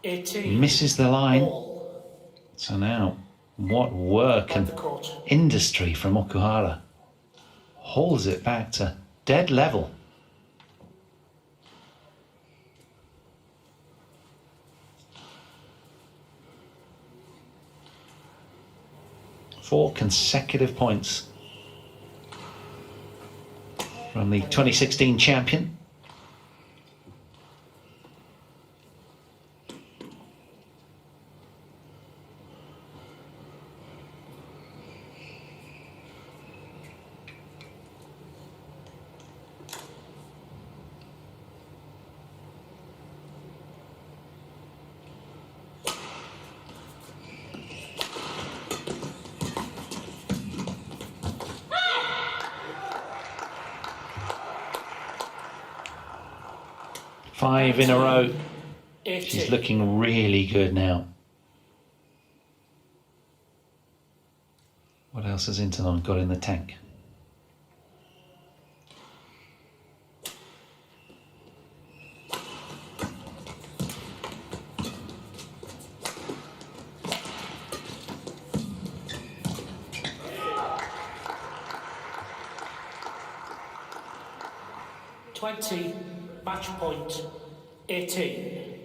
18. Misses the line. So now, what work and industry from Okuhara. Hauls it back to dead level. Four consecutive points from the 2016 champion. Five in a row. She's looking really good now. What else has Intanon got in the tank? Match point 18.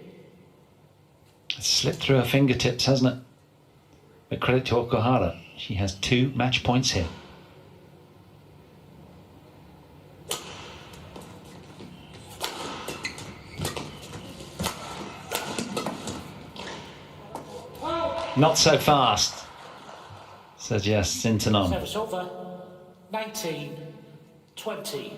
It's slipped through her fingertips, hasn't it? But credit to Okuhara. She has 2 match points here. Not so fast. suggests Intanon. Service over. 19-20.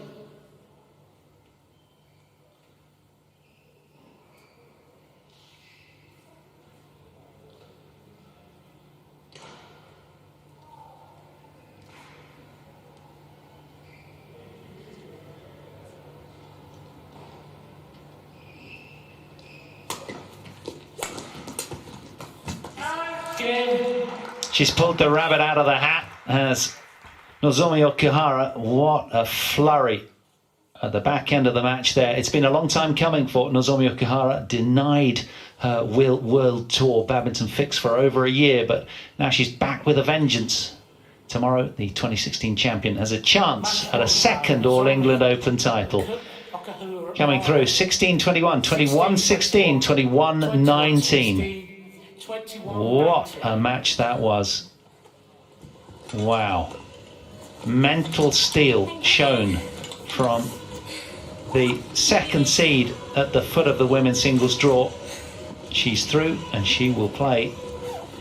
She's pulled the rabbit out of the hat, has Nozomi Okuhara. What a flurry at the back end of the match there. It's been a long time coming for Nozomi Okuhara. Denied her World Tour badminton fix for over a year, but now she's back with a vengeance. Tomorrow, the 2016 champion has a chance at a second All England Open title. Coming through 16-21, 21-16, 21-19. What a match that was. Wow. Mental steel shown from the second seed at the foot of the women's singles draw. She's through and she will play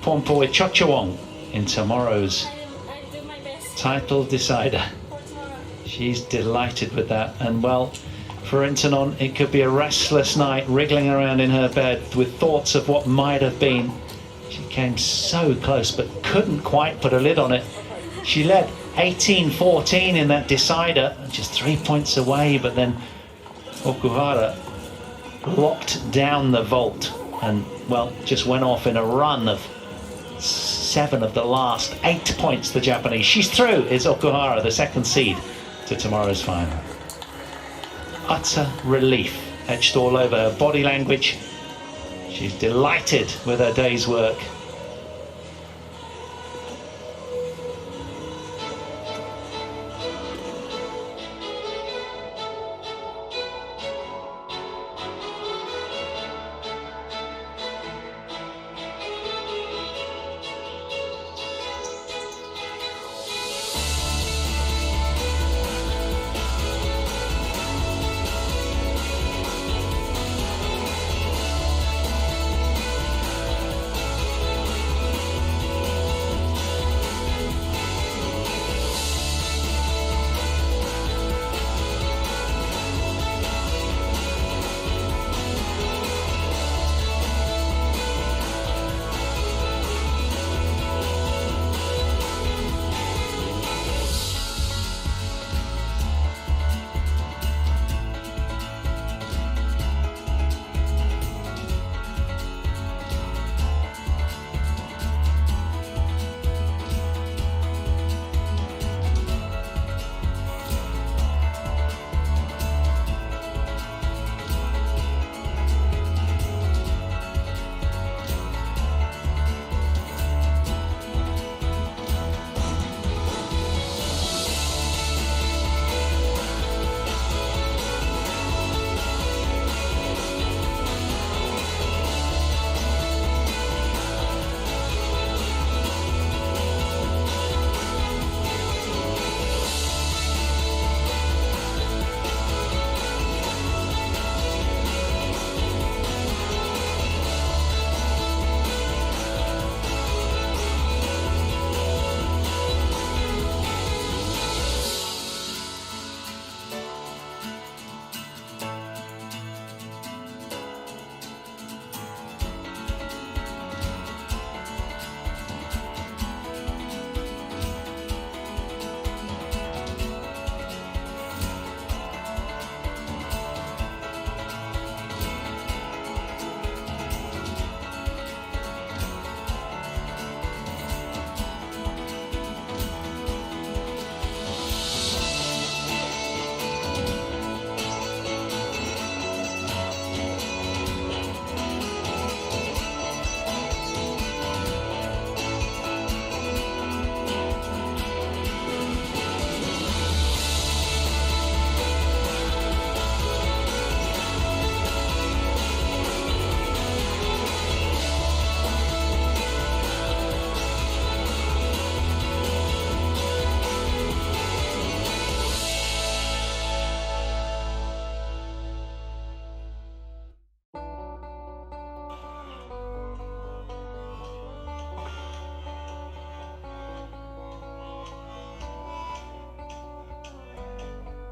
Pompoi Chochawong in tomorrow's title decider. She's delighted with that. And well, for Intanon, it could be a restless night, wriggling around in her bed with thoughts of what might have been. She came so close but couldn't quite put a lid on it. She led 18-14 in that decider, just 3 points away, but then Okuhara locked down the vault and, well, just went off in a run of 7 of the last 8 points, the Japanese. She's through. It's Okuhara, the second seed, to tomorrow's final. Utter relief etched all over her body language. She's delighted with her day's work.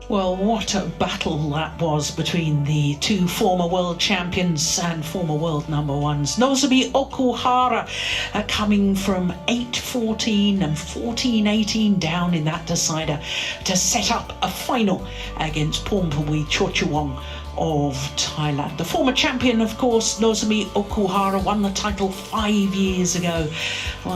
Well, what a battle that was between the two former world champions and former world number ones. Nozomi Okuhara coming from 8-14 and 14-18 down in that decider to set up a final against Pornpui Chochuwong of Thailand. The former champion, of course, Nozomi Okuhara, won the title 5 years ago.